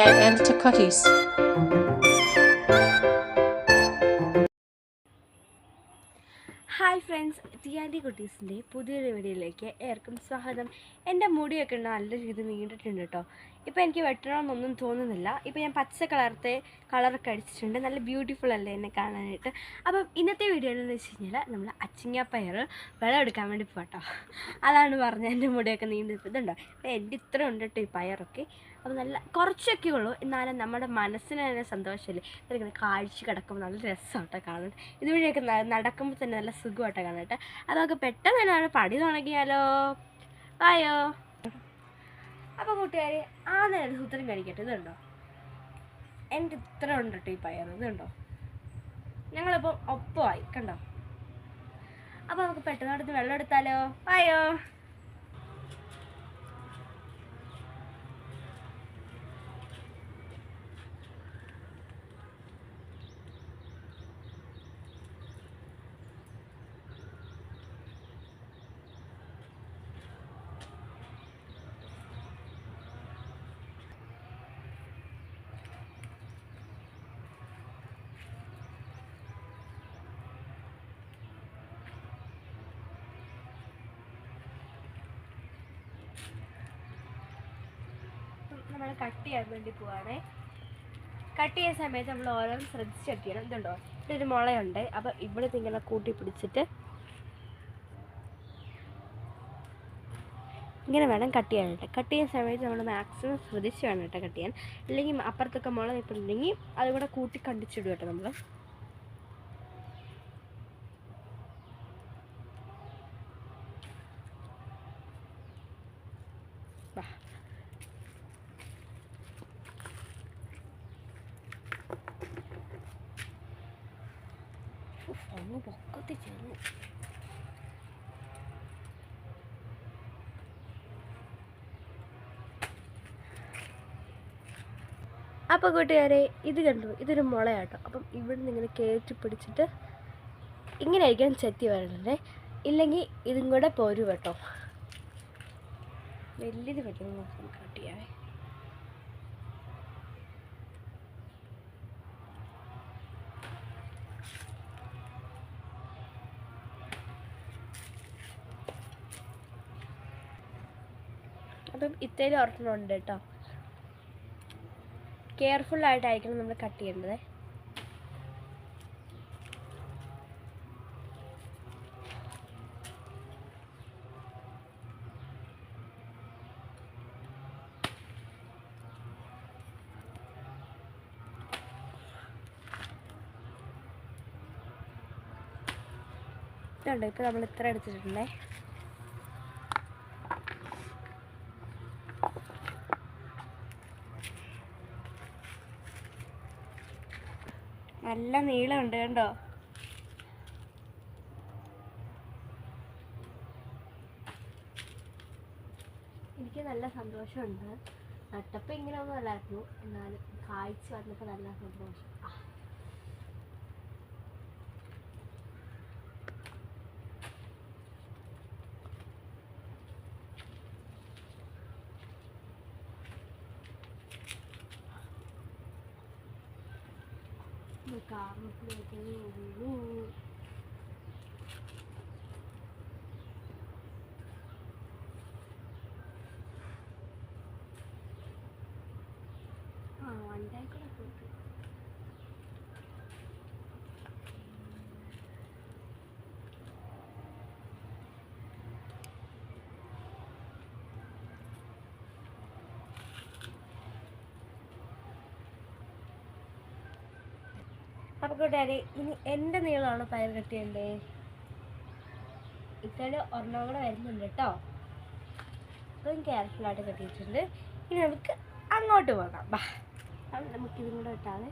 and to cookies. Hi friends, ടിയാൻഡി കുട്ടീസിൻ്റെ പുതിയൊരു വീഡിയോയിലേക്ക് ഏവർക്കും സ്വാഗതം. എൻ്റെ മുടിയൊക്കെ നല്ല രീതിയിൽ നീണ്ടിട്ടുണ്ട് കേട്ടോ. ഇപ്പോൾ എനിക്ക് വെട്ടണമെന്നൊന്നും തോന്നുന്നില്ല. ഇപ്പോൾ ഞാൻ പച്ച കളറൊക്കെ അടിച്ചിട്ടുണ്ട്. നല്ല ബ്യൂട്ടിഫുൾ അല്ലേ എന്നെ കാണാനായിട്ട്. അപ്പം ഇന്നത്തെ വീഡിയോ എന്ന് വെച്ച് കഴിഞ്ഞാൽ നമ്മൾ അച്ചിങ്ങാപ്പയർ വിളവെടുക്കാൻ വേണ്ടി പോകട്ടോ. അതാണ് പറഞ്ഞത്, എൻ്റെ മുടിയൊക്കെ നീണ്ടിട്ടുണ്ടോ. അപ്പോൾ എൻ്റെ ഇത്ര ഉണ്ട് കേട്ടോ ഈ പയറൊക്കെ. അപ്പോൾ നല്ല കുറച്ചൊക്കെ ഉള്ളൂ, എന്നാലും നമ്മുടെ മനസ്സിന് തന്നെ സന്തോഷമല്ലേ. ഇങ്ങനെ കാഴ്ച കിടക്കുമ്പോൾ നല്ല രസമാട്ടോ കാണാൻ. ഇതുവഴിയൊക്കെ നടക്കുമ്പോൾ തന്നെ നല്ല സുഖമായിട്ടോ കാണട്ടെ. അതൊക്കെ പെട്ടെന്ന് തന്നെയാണ് പണി തുടങ്ങിയാലോ. ആയോ. അപ്പോൾ കൂട്ടുകാരെ, ആ നേരം സൂത്രം കഴിക്കട്ടെ. ഇതുണ്ടോ, എൻ്റെ ഇത്ര ഉണ്ട് കേട്ടോ ഈ പയർ. ഇതുണ്ടോ, ഞങ്ങളിപ്പോൾ ഒപ്പമായി കണ്ടോ. അപ്പോൾ നമുക്ക് പെട്ടെന്ന് അടുത്ത് വെള്ളം എടുത്താലോ. ആയോ. നമ്മൾ കട്ട് ചെയ്യാൻ വേണ്ടി പോവാണേ. കട്ട് ചെയ്യുന്ന സമയത്ത് നമ്മൾ ഓരോന്ന് ശ്രദ്ധിച്ച് കട്ട് ചെയ്യണം. ഇതുണ്ടോ, ഇതൊരു മുളയുണ്ട്. അപ്പോൾ ഇവിടെ ഇങ്ങനെ കൂട്ടി പിടിച്ചിട്ട് ഇങ്ങനെ വേണം കട്ട് ചെയ്യാനായിട്ട്. കട്ട് ചെയ്യുന്ന സമയത്ത് നമ്മൾ മാക്സിമം ശ്രദ്ധിച്ച് വേണം കേട്ടോ കട്ട് ചെയ്യാൻ. അല്ലെങ്കിൽ അപ്പുറത്തൊക്കെ മുള നിൽക്കുന്നുണ്ടെങ്കിൽ അതും കൂടെ കൂട്ടി കണ്ടിച്ചിടും കേട്ടോ നമ്മൾ. ഒന്ന് പൊക്കത്തി ചെന്നു. അപ്പോൾ കൂട്ടുകാരെ, ഇത് കണ്ടു, ഇതൊരു മുളയാട്ടോ. അപ്പം ഇവിടെ നിന്ന് ഇങ്ങനെ കയറ്റി പിടിച്ചിട്ട് ഇങ്ങനെ ആയിരിക്കണം ചെത്തി വരണേ. ഇല്ലെങ്കിൽ ഇതും കൂടെ പോരും കേട്ടോ. വലിയത് പറ്റുന്ന നോക്കാം കട്ട് ചെയ്യാവേ. അപ്പം ഇത്രയും ഒരെണ്ണമുണ്ട് കേട്ടോ. കെയർഫുള്ളായിട്ടായിരിക്കണം നമ്മൾ കട്ട് ചെയ്യേണ്ടത്. ഇതുണ്ട്, ഇപ്പോൾ നമ്മൾ ഇത്ര എടുത്തിട്ടുണ്ടേ. നല്ല നീളമുണ്ട് കണ്ടോ. എനിക്ക് നല്ല സന്തോഷമുണ്ട്. നട്ടപ്പം ഇങ്ങനെ ഒന്നും അല്ലായിരുന്നു, എന്നാലും കായ്ച്ച് വന്നപ്പോൾ നല്ല സന്തോഷം. വണ്ടായിക്കൂടെ പോയിട്ട് അപ്പോൾ കൂട്ടുകാരെ, ഇനി എൻ്റെ നീളമാണ് പയർ കട്ട് ചെയ്യണ്ടേ. ഇത്രയുടെ ഒരെണ്ണം കൂടെ വരുന്നുണ്ട് കേട്ടോ. അപ്പം കെയർഫുള്ളായിട്ട് കട്ടിയിട്ടുണ്ട്. ഇനി നമുക്ക് അങ്ങോട്ട് പോകാം. ബാ, നമുക്കിതും കൂടെ ഇട്ടാണ്.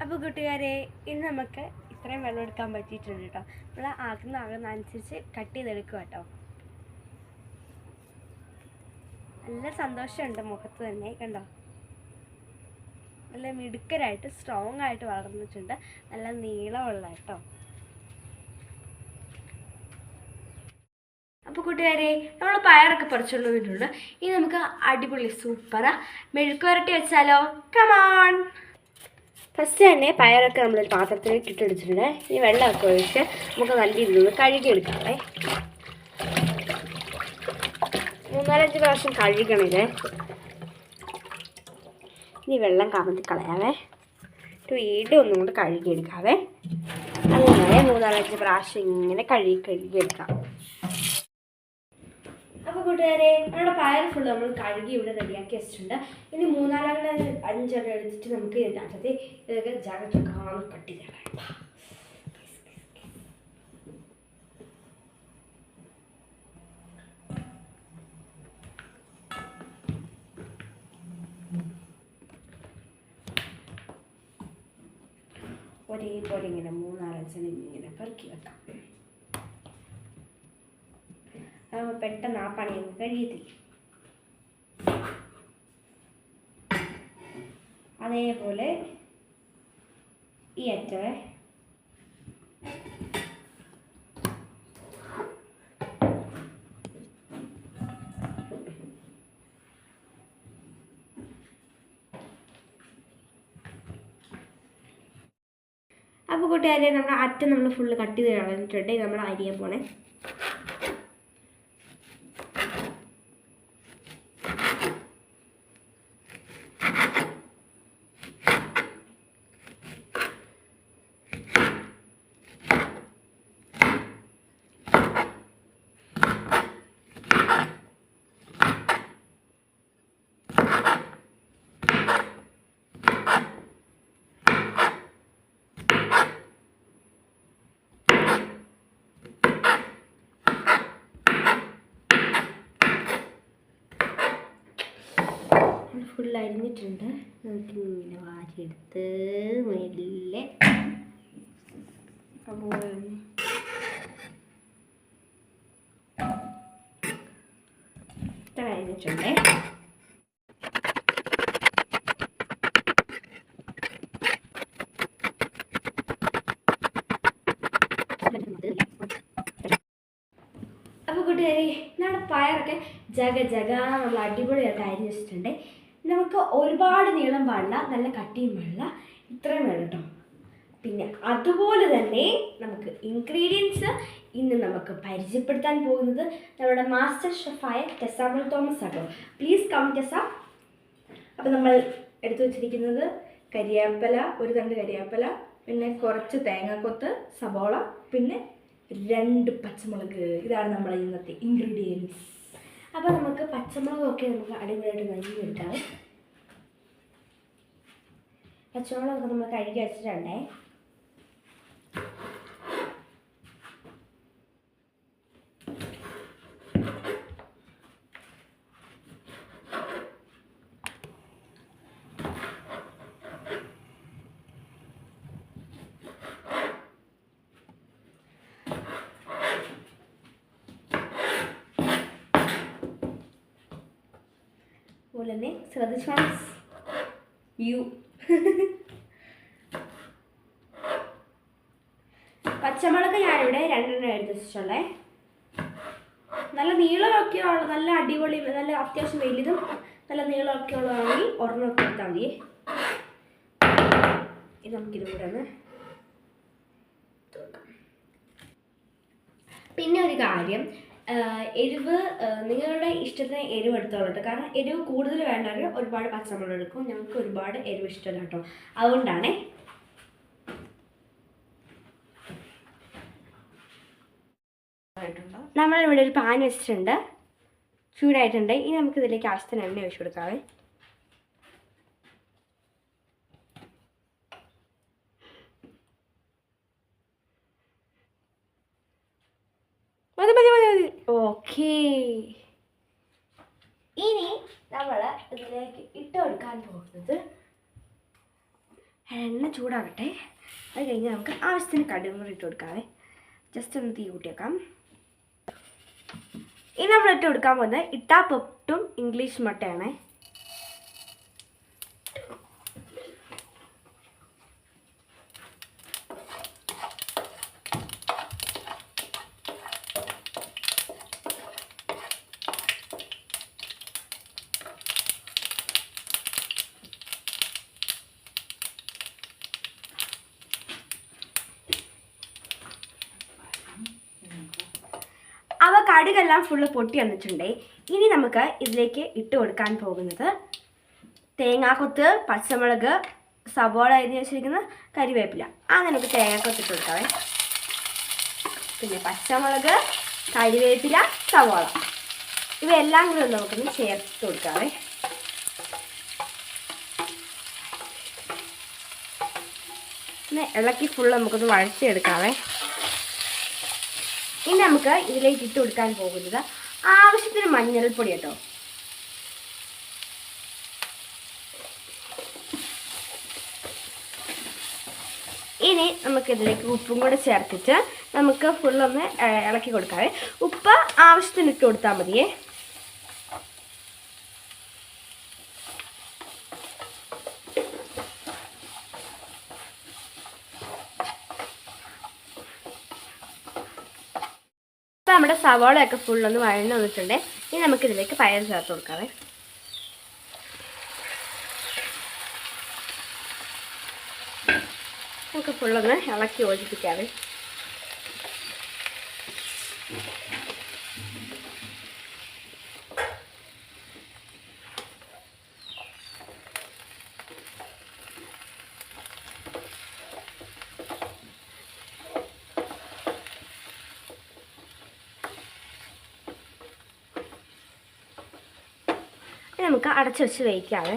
അപ്പോൾ കൂട്ടുകാരെ, ഇന്ന് നമുക്ക് ഇത്രയും വെള്ളം എടുക്കാൻ പറ്റിയിട്ടുണ്ട് കേട്ടോ. നമ്മൾ ആകുന്നതനുസരിച്ച് കട്ട് ചെയ്തെടുക്കുക കേട്ടോ. നല്ല സന്തോഷമുണ്ട് മുഖത്ത് തന്നെ, കണ്ടോ. നല്ല മിടുക്കരായിട്ട് സ്ട്രോങ് ആയിട്ട് വളർന്നിട്ടുണ്ട്. നല്ല നീളമുള്ള കേട്ടോ. അപ്പോൾ കൂട്ടുകാരെ, നമ്മൾ പയറൊക്കെ പറിച്ചുകൊണ്ട് വന്നിട്ടുണ്ട്. ഇനി നമുക്ക് അടിപൊളി സൂപ്പറാ മെഴുക്ക് വരട്ടി വെച്ചാലോ? കമോൺ. ഫസ്റ്റ് തന്നെ പയറൊക്കെ നമ്മളൊരു പാത്രത്തിലേക്ക് ഇട്ടെടുത്തിട്ടുണ്ട്. ഇനി വെള്ളമൊക്കെ ഒഴിച്ച് നമുക്ക് നല്ല രീതിയിൽ കഴുകിയെടുക്കാവേ. 3-4 പ്രാവശ്യം കഴുകണേ. ഇനി വെള്ളം കമത്തി കളയാവേ. വീണ്ടും ഒന്നും കൂടെ കഴുകിയെടുക്കാവേ. അങ്ങനെ 3-4 പ്രാവശ്യം ഇങ്ങനെ കഴുകിയെടുക്കാം. അപ്പോൾ കൂട്ടുകാരെ, നമ്മുടെ പയർ ഫുള്ള് നമ്മൾ കഴുകി ഇവിടെ റെഡിയാക്കി വെച്ചിട്ടുണ്ട്. ഇനി 3-4-5 എടുത്തിട്ട് നമുക്ക് ഇതിനകത്ത് ഇതൊക്കെ ജാഗ്രത കട്ട് ചെയ്ത് ഒരേപോലെ ഇങ്ങനെ 3-4 ഇങ്ങനെ പെറുക്കി വെക്കാം. പെട്ടെന്ന് ആ പണിയൊന്നും കഴിയത്തില്ല. അതേപോലെ ഈ അറ്റവേ അപ്പോൾ കൂട്ടുകാരെ, നമ്മുടെ അറ്റം നമ്മൾ ഫുള്ള് കട്ട് ചെയ്ത് കളഞ്ഞിട്ടുണ്ട്. നമ്മൾ അരിയാൻ പോണേ. ഫുൾ അരിഞ്ഞിട്ടുണ്ട്. നമുക്ക് ഇങ്ങനെ വാരിയെടുത്ത് മെല്ലെ ഇത്ര അരിഞ്ഞിട്ടുണ്ട്. അപ്പോൾ കൂട്ടുകാരെ, നമ്മുടെ പയറൊക്കെ നമ്മൾ അടിപൊളിയായിട്ട് അരിഞ്ഞ് വെച്ചിട്ടുണ്ട്. നമുക്ക് ഒരുപാട് നീളം പാടില്ല, നല്ല കട്ടിയും പാടില്ല, ഇത്രയും വേണം കേട്ടോ. പിന്നെ അതുപോലെ തന്നെ നമുക്ക് ഇൻഗ്രീഡിയൻസ് ഇന്ന് നമുക്ക് പരിചയപ്പെടുത്താൻ പോകുന്നത് നമ്മുടെ മാസ്റ്റർ ഷെഫായ ടെസാമൽ തോമസ് ആട്ടോ. Please come Tessa. അപ്പോൾ നമ്മൾ എടുത്തു വെച്ചിരിക്കുന്നത് കരിയാപ്പല, ഒരു തണ്ട് കരിയാപ്പല, പിന്നെ കുറച്ച് തേങ്ങാക്കൊത്ത്, സബോള, പിന്നെ 2 പച്ചമുളക്. ഇതാണ് നമ്മുടെ ഇന്നത്തെ ഇൻഗ്രീഡിയൻസ്. അപ്പോൾ നമുക്ക് പച്ചമുളകൊക്കെ നമുക്ക് അടിപൊളിയായിട്ട് നനഞ്ഞെടുക്കാം. പച്ചമുളകൊക്കെ നമ്മൾ കഴുകി വെച്ചിട്ടുണ്ടേ. അതുപോലെ തന്നെ ശ്രദ്ധിച്ചോണം യു. പച്ചമുളക് ഞാനിവിടെ 2 എടുത്ത് വെച്ചിട്ടുള്ളേ. നല്ല നീളമൊക്കെ ഉള്ള, നല്ല അടിപൊളി, നല്ല അത്യാവശ്യം വലുതും നല്ല നീളമൊക്കെ ഉള്ളതാണെങ്കിൽ ഒരെണ്ണമൊക്കെ എടുത്താൽ മതി. ഇത് നമുക്കിത് കൂടെ ഒന്ന് തുറക്കാം. പിന്നെ ഒരു കാര്യം, എരിവ് നിങ്ങളുടെ ഇഷ്ടത്തിന് എരിവ് എടുത്തോളൂ. കാരണം എരിവ് കൂടുതൽ വേണ്ടവർ ഒരുപാട് പച്ചമുളക് എടുക്കും. ഞങ്ങൾക്ക് ഒരുപാട് എരിവ് ഇഷ്ടമല്ല കേട്ടോ, അതുകൊണ്ടാണ്. നമ്മളിവിടെ ഒരു പാൻ വെച്ചിട്ടുണ്ട്, ചൂടായിട്ടുണ്ട്. ഇനി നമുക്ക് ഇതിലേക്ക് ആവശ്യത്തിന് എണ്ണ ഒഴിച്ചു കൊടുക്കാവേ. മതി. ഓക്കേ, ഇനി നമ്മൾ ഇതിലേക്ക് ഇട്ട് കൊടുക്കാൻ പോകുന്നത്, എണ്ണ ചൂടാകട്ടെ. അത് കഴിഞ്ഞ് നമുക്ക് ആവശ്യത്തിന് കടുക് കൂടി ഇട്ട് കൊടുക്കാവേ. ജസ്റ്റ് ഒന്ന് തീ കൂട്ടി വെക്കാം. ഇനി നമ്മൾ ഇട്ട് കൊടുക്കാൻ പോകുന്നത് ഇട്ടാ പൊട്ടും ഇംഗ്ലീഷ് മുട്ടയാണ്. അവ കടുകെല്ലാം ഫുള്ള് പൊട്ടി വന്നിട്ടുണ്ട്. ഇനി നമുക്ക് ഇതിലേക്ക് ഇട്ട് കൊടുക്കാൻ പോകുന്നത് തേങ്ങാക്കൊത്ത്, പച്ചമുളക്, സവോള അരിഞ്ഞ് വെച്ചിരിക്കുന്ന കരിവേപ്പില. അങ്ങനെ നമുക്ക് തേങ്ങാക്കൊത്ത് ഇട്ട് കൊടുക്കാവേ. പിന്നെ പച്ചമുളക്, കരിവേപ്പില, സവോള ഇവയെല്ലാം കൂടി നമുക്കൊന്ന് ചേർത്ത് കൊടുക്കാവേ. പിന്നെ ഇളക്കി ഫുള്ള് നമുക്കൊന്ന് വഴറ്റിയെടുക്കാവേ. ഇനി നമുക്ക് ഇതിലേക്ക് ഇട്ട് കൊടുക്കാൻ പോകുന്നത് ആവശ്യത്തിന് മഞ്ഞൾപ്പൊടി കേട്ടോ. ഇനി നമുക്കിതിലേക്ക് ഉപ്പും കൂടെ ചേർത്തിട്ട് നമുക്ക് ഫുള്ളൊന്ന് ഇളക്കി കൊടുക്കാവേ. ഉപ്പ് ആവശ്യത്തിന് ഇട്ട് കൊടുത്താൽ മതിയേ. ഇപ്പോൾ നമ്മുടെ സവാളയൊക്കെ ഫുള്ളൊന്ന് വഴന്ന് വന്നിട്ടുണ്ട്. ഇനി നമുക്കിതിലേക്ക് പയർ ചേർത്ത് കൊടുക്കാവേ. നമുക്ക് ഫുള്ളൊന്ന് ഇളക്കി യോജിപ്പിക്കാവേ. നമുക്ക് അടച്ചു വെച്ച് വേവിക്കാവേ.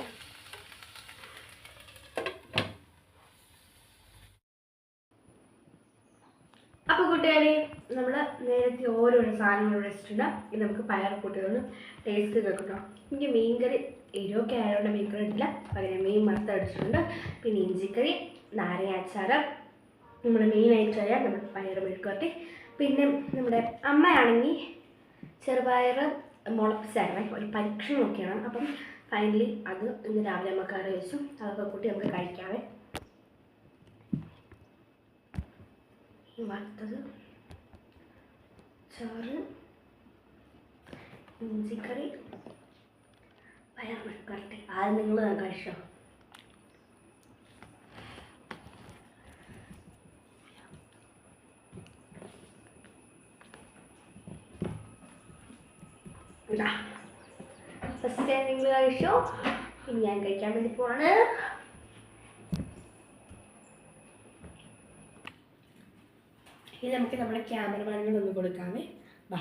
അപ്പോൾ കൂട്ടുകാരെ, നമ്മൾ നേരത്തെ ഓരോരോ സാധനങ്ങൾ വെച്ചിട്ടുണ്ട്. ഇത് നമുക്ക് പയർ കൂട്ടിയൊന്ന് ടേസ്റ്റ് കേട്ടോ. എനിക്ക് മീൻകറി എരിവൊക്കെ ആയതുകൊണ്ട് മീൻകറി ഇട്ടില്ല, പകരം മീൻ വറുത്തടിച്ചിട്ടുണ്ട്. പിന്നെ ഇഞ്ചിക്കറി, നാരങ്ങ അച്ചാർ, നമ്മുടെ മെയിനായിട്ട് അറിയാം നമ്മുടെ പയർ മെഴുക്കുവരട്ടി. പിന്നെ നമ്മുടെ അമ്മയാണെങ്കിൽ ചെറുപയർ മുളപ്പിച്ചായിരുന്നേ, ഒരു പരീക്ഷണം നോക്കിയാണ്. അപ്പം ഫൈനലി അത് ഇന്ന് രാവിലെ നമുക്ക് കറി വെച്ചു. അതൊക്കെ കൂട്ടി നമുക്ക് കഴിക്കാവേ. വറുത്തത്, ചോറ്, ഇഞ്ചിക്കറി, പയർ മെഴുക്കുവരട്ടി. ആദ്യം നിങ്ങൾ കഴിച്ചോ? ഫസ്റ്റ് ടൈം നിങ്ങൾ കഴിച്ചോ? ഇനി ഞാൻ കഴിക്കാൻ വേണ്ടി പോവാണ്. ഇനി നമുക്ക് നമ്മുടെ ക്യാമറമാനിനൊന്ന് കൊടുക്കാമേ. വാ,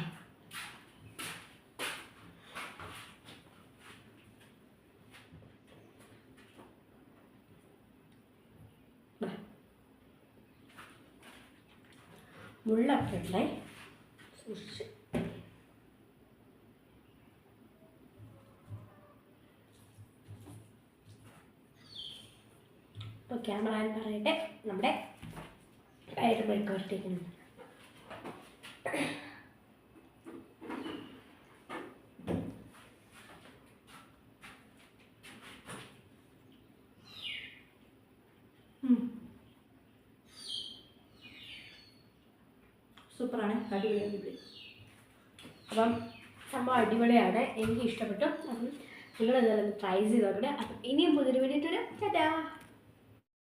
മുള്ളൊക്കെ ഉണ്ടേ, സൂക്ഷിച്ച്. ഇപ്പോൾ ക്യാമറ പറയട്ടെ, നമ്മുടെ പയർ മെഴുക്കുവരട്ടിക്കുന്നുണ്ട്. സൂപ്പറാണ്, അടിപൊളിയാണ്. അപ്പം സംഭവം അടിപൊളിയാണ്, എനിക്ക് ഇഷ്ടപ്പെട്ടു. അപ്പം നിങ്ങൾ ഇതെല്ലാം ട്രൈ ചെയ്ത് നോക്കട്ടെ. അപ്പം ഇനിയും പുതിയൊരു വീഡിയോ ഇട്ടു. ടാറ്റാ.